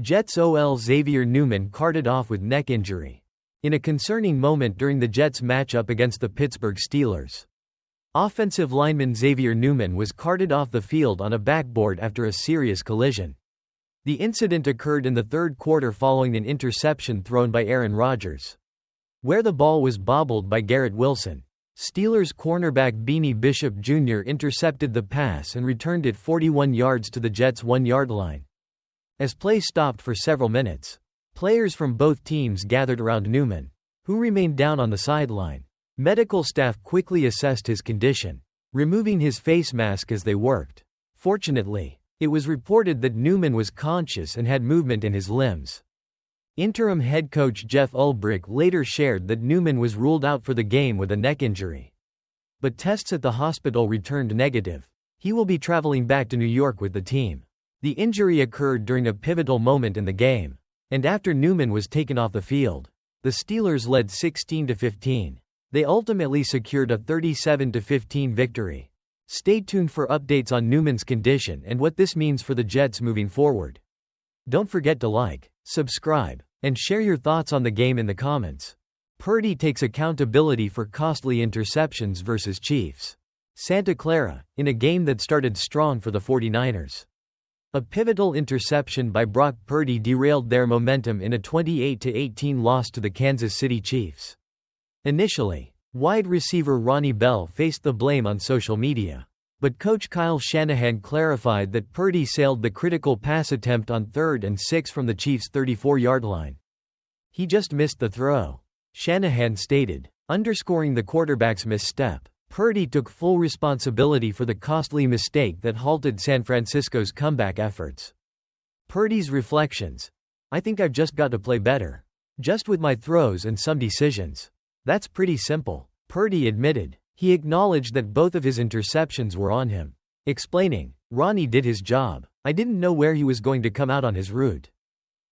Jets OL Xavier Newman carted off with neck injury. In a concerning moment during the Jets' matchup against the Pittsburgh Steelers. Offensive lineman Xavier Newman was carted off the field on a backboard after a serious collision. The incident occurred in the third quarter following an interception thrown by Aaron Rodgers, where the ball was bobbled by Garrett Wilson. Steelers cornerback Beanie Bishop Jr. intercepted the pass and returned it 41 yards to the Jets' 1-yard line. As play stopped for several minutes, players from both teams gathered around Newman, who remained down on the sideline. Medical staff quickly assessed his condition, removing his face mask as they worked. Fortunately, it was reported that Newman was conscious and had movement in his limbs. Interim head coach Jeff Ulbrich later shared that Newman was ruled out for the game with a neck injury, but tests at the hospital returned negative. He will be traveling back to New York with the team. The injury occurred during a pivotal moment in the game, and after Newman was taken off the field, the Steelers led 16-15. They ultimately secured a 37-15 victory. Stay tuned for updates on Newman's condition and what this means for the Jets moving forward. Don't forget to like, subscribe, and share your thoughts on the game in the comments. Purdy takes accountability for costly interceptions versus Chiefs. Santa Clara, in a game that started strong for the 49ers. A pivotal interception by Brock Purdy derailed their momentum in a 28-18 loss to the Kansas City Chiefs. Initially, wide receiver Ronnie Bell faced the blame on social media, but coach Kyle Shanahan clarified that Purdy sailed the critical pass attempt on 3rd and 6 from the Chiefs' 34-yard line. He just missed the throw, Shanahan stated, underscoring the quarterback's misstep. Purdy took full responsibility for the costly mistake that halted San Francisco's comeback efforts. Purdy's reflections: "I think I've just got to play better. Just with my throws and some decisions. That's pretty simple," Purdy admitted. He acknowledged that both of his interceptions were on him, explaining, "Ronnie did his job. I didn't know where he was going to come out on his route.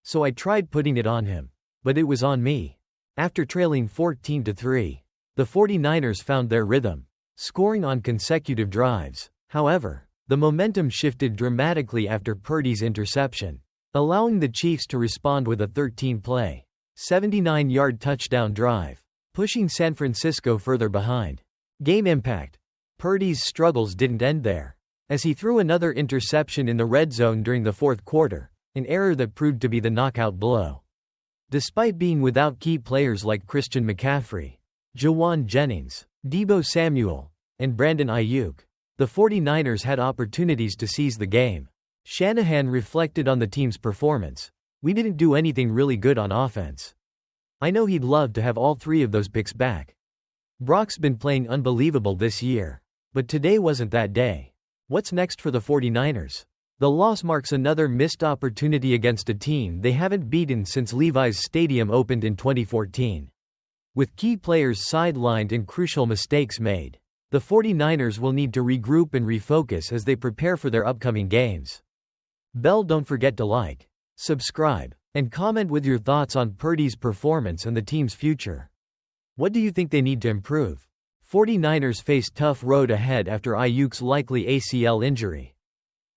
So I tried putting it on him. But it was on me." After trailing 14-3, the 49ers found their rhythm, scoring on consecutive drives. However, the momentum shifted dramatically after Purdy's interception, allowing the Chiefs to respond with a 13-play, 79-yard touchdown drive, pushing San Francisco further behind. Game impact: Purdy's struggles didn't end there, as he threw another interception in the red zone during the fourth quarter, an error that proved to be the knockout blow. Despite being without key players like Christian McCaffrey, Jawan Jennings, Deebo Samuel, and Brandon Ayuk, the 49ers had opportunities to seize the game. Shanahan reflected on the team's performance: "We didn't do anything really good on offense. I know he'd love to have all 3 of those picks back. Brock's been playing unbelievable this year. But today wasn't that day." What's next for the 49ers? The loss marks another missed opportunity against a team they haven't beaten since Levi's Stadium opened in 2014. With key players sidelined and crucial mistakes made, the 49ers will need to regroup and refocus as they prepare for their upcoming games. Don't forget to like, subscribe, and comment with your thoughts on Purdy's performance and the team's future. What do you think they need to improve? 49ers face tough road ahead after Ayuk's likely ACL injury.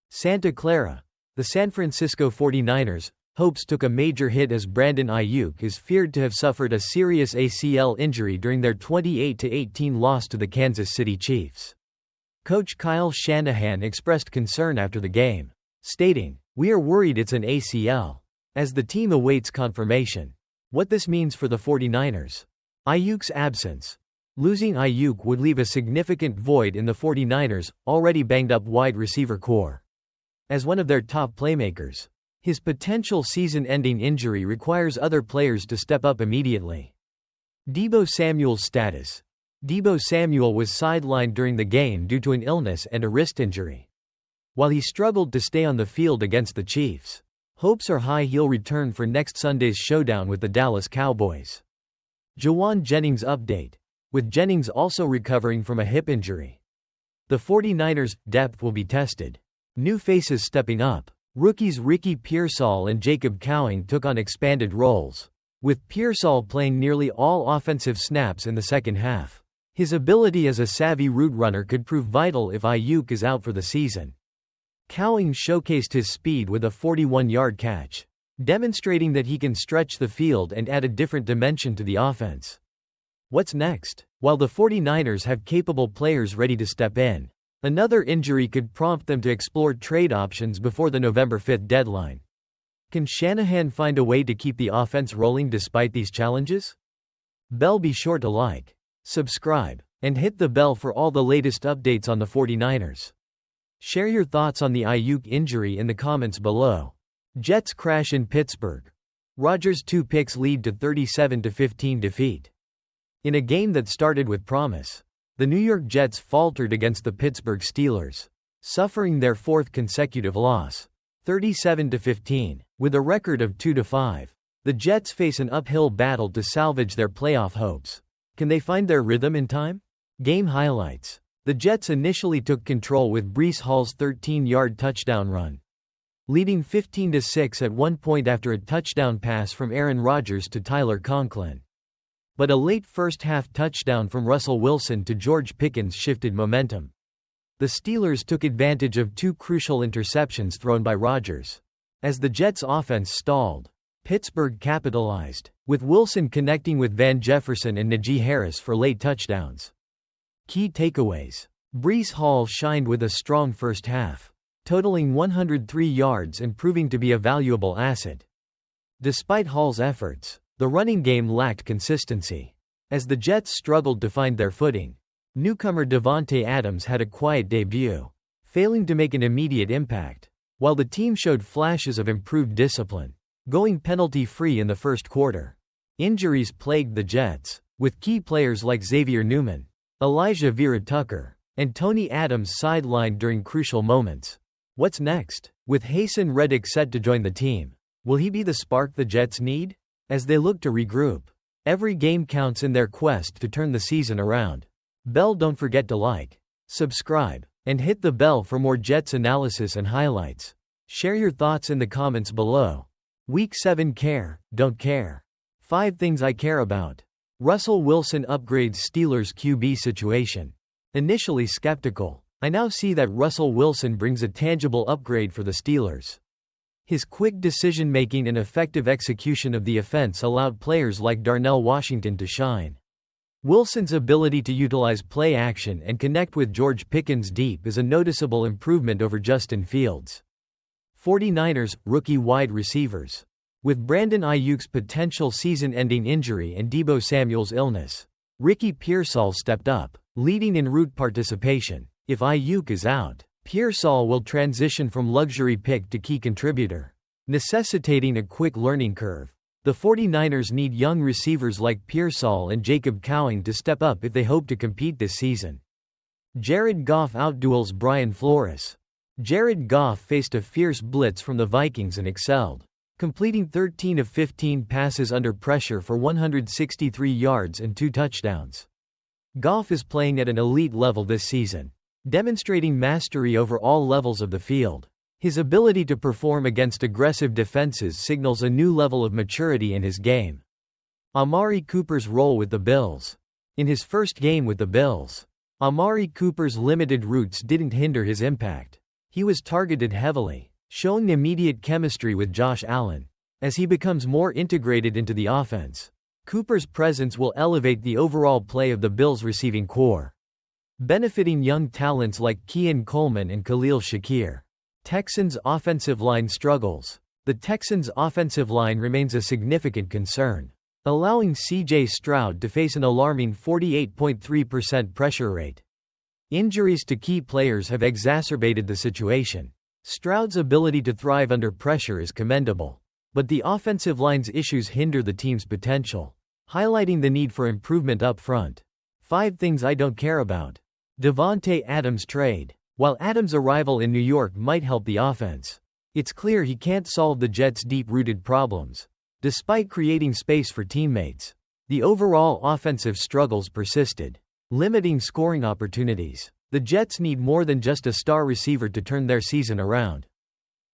Santa Clara, the San Francisco 49ers' hopes took a major hit as Brandon Ayuk is feared to have suffered a serious ACL injury during their 28-18 loss to the Kansas City Chiefs. Coach Kyle Shanahan expressed concern after the game, stating, "We are worried it's an ACL," as the team awaits confirmation. What this means for the 49ers? Ayuk's absence. Losing Ayuk would leave a significant void in the 49ers' already banged-up wide receiver core. As one of their top playmakers, his potential season-ending injury requires other players to step up immediately. Deebo Samuel's status. Deebo Samuel was sidelined during the game due to an illness and a wrist injury. While he struggled to stay on the field against the Chiefs, hopes are high he'll return for next Sunday's showdown with the Dallas Cowboys. Jawan Jennings update. With Jennings also recovering from a hip injury, the 49ers' depth will be tested. New faces stepping up. Rookies Ricky Pearsall and Jacob Cowing took on expanded roles, with Pearsall playing nearly all offensive snaps in the second half. His ability as a savvy route runner could prove vital if Ayuk is out for the season. Cowing showcased his speed with a 41-yard catch, demonstrating that he can stretch the field and add a different dimension to the offense. What's next? While the 49ers have capable players ready to step in, another injury could prompt them to explore trade options before the November 5 deadline. Can Shanahan find a way to keep the offense rolling despite these challenges? Be sure to like, subscribe, and hit the bell for all the latest updates on the 49ers. Share your thoughts on the Ayuk injury in the comments below. Jets crash in Pittsburgh. Rodgers' 2 picks lead to 37-15 defeat. In a game that started with promise, the New York Jets faltered against the Pittsburgh Steelers, suffering their 4th consecutive loss, 37-15, with a record of 2-5. The Jets face an uphill battle to salvage their playoff hopes. Can they find their rhythm in time? Game highlights. The Jets initially took control with Breece Hall's 13-yard touchdown run, leading 15-6 at one point after a touchdown pass from Aaron Rodgers to Tyler Conklin. But a late first-half touchdown from Russell Wilson to George Pickens shifted momentum. The Steelers took advantage of 2 crucial interceptions thrown by Rodgers. As the Jets' offense stalled, Pittsburgh capitalized, with Wilson connecting with Van Jefferson and Najee Harris for late touchdowns. Key takeaways. Breece Hall shined with a strong first half, totaling 103 yards and proving to be a valuable asset. Despite Hall's efforts, the running game lacked consistency. As the Jets struggled to find their footing, newcomer Davante Adams had a quiet debut, failing to make an immediate impact, while the team showed flashes of improved discipline, going penalty-free in the first quarter. Injuries plagued the Jets, with key players like Xavier Newman, Elijah Vera Tucker, and Tony Adams sidelined during crucial moments. What's next? With Haason Reddick set to join the team, will he be the spark the Jets need? As they look to regroup, every game counts in their quest to turn the season around. Don't forget to like, subscribe, and hit the bell for more Jets analysis and highlights. Share your thoughts in the comments below. Week 7 Care, Don't Care. 5 Things I Care About. Russell Wilson upgrades Steelers QB situation. Initially skeptical, I now see that Russell Wilson brings a tangible upgrade for the Steelers. His quick decision-making and effective execution of the offense allowed players like Darnell Washington to shine. Wilson's ability to utilize play action and connect with George Pickens deep is a noticeable improvement over Justin Fields. 49ers rookie wide receivers. With Brandon Ayuk's potential season-ending injury and Deebo Samuel's illness, Ricky Pearsall stepped up, leading in route participation. If Ayuk is out, Pearsall will transition from luxury pick to key contributor, necessitating a quick learning curve. The 49ers need young receivers like Pearsall and Jacob Cowing to step up if they hope to compete this season. Jared Goff outduels Brian Flores. Jared Goff faced a fierce blitz from the Vikings and excelled, completing 13 of 15 passes under pressure for 163 yards and 2 touchdowns. Goff is playing at an elite level this season, demonstrating mastery over all levels of the field. His ability to perform against aggressive defenses signals a new level of maturity in his game. Amari Cooper's role with the Bills. In his first game with the Bills, Amari Cooper's limited routes didn't hinder his impact. He was targeted heavily, showing immediate chemistry with Josh Allen. As he becomes more integrated into the offense, Cooper's presence will elevate the overall play of the Bills' receiving core, benefiting young talents like Keon Coleman and Khalil Shakir. Texans' offensive line struggles. The Texans' offensive line remains a significant concern, allowing C.J. Stroud to face an alarming 48.3% pressure rate. Injuries to key players have exacerbated the situation. Stroud's ability to thrive under pressure is commendable, but the offensive line's issues hinder the team's potential, highlighting the need for improvement up front. 5 Things I Don't Care About. Davante Adams trade. While Adams' arrival in New York might help the offense, it's clear he can't solve the Jets' deep-rooted problems. Despite creating space for teammates, the overall offensive struggles persisted, limiting scoring opportunities. The Jets need more than just a star receiver to turn their season around.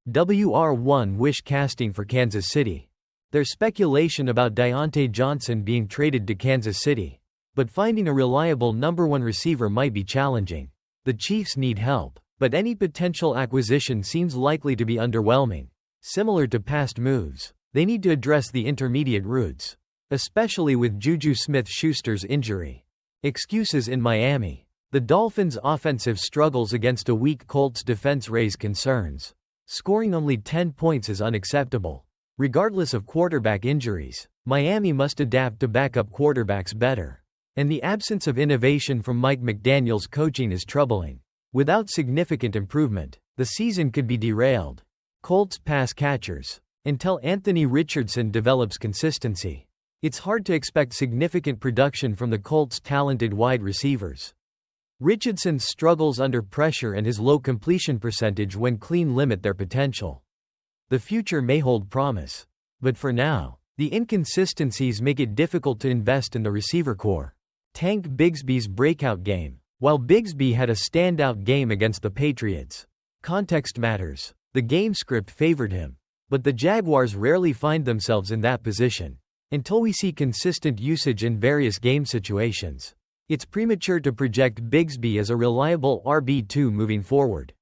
WR1 wish casting for Kansas City. There's speculation about Deontay Johnson being traded to Kansas City, but finding a reliable number 1 receiver might be challenging. The Chiefs need help, but any potential acquisition seems likely to be underwhelming. Similar to past moves, they need to address the intermediate routes, especially with Juju Smith-Schuster's injury. Excuses in Miami. The Dolphins' offensive struggles against a weak Colts defense raise concerns. Scoring only 10 points is unacceptable. Regardless of quarterback injuries, Miami must adapt to backup quarterbacks better. And the absence of innovation from Mike McDaniel's coaching is troubling. Without significant improvement, the season could be derailed. Colts pass catchers. Until Anthony Richardson develops consistency, it's hard to expect significant production from the Colts' talented wide receivers. Richardson's struggles under pressure and his low completion percentage when clean limit their potential. The future may hold promise. But for now, the inconsistencies make it difficult to invest in the receiver core. Tank Bigsby's breakout game. While Bigsby had a standout game against the Patriots, context matters. The game script favored him. But the Jaguars rarely find themselves in that position. Until we see consistent usage in various game situations, it's premature to project Bigsby as a reliable RB2 moving forward.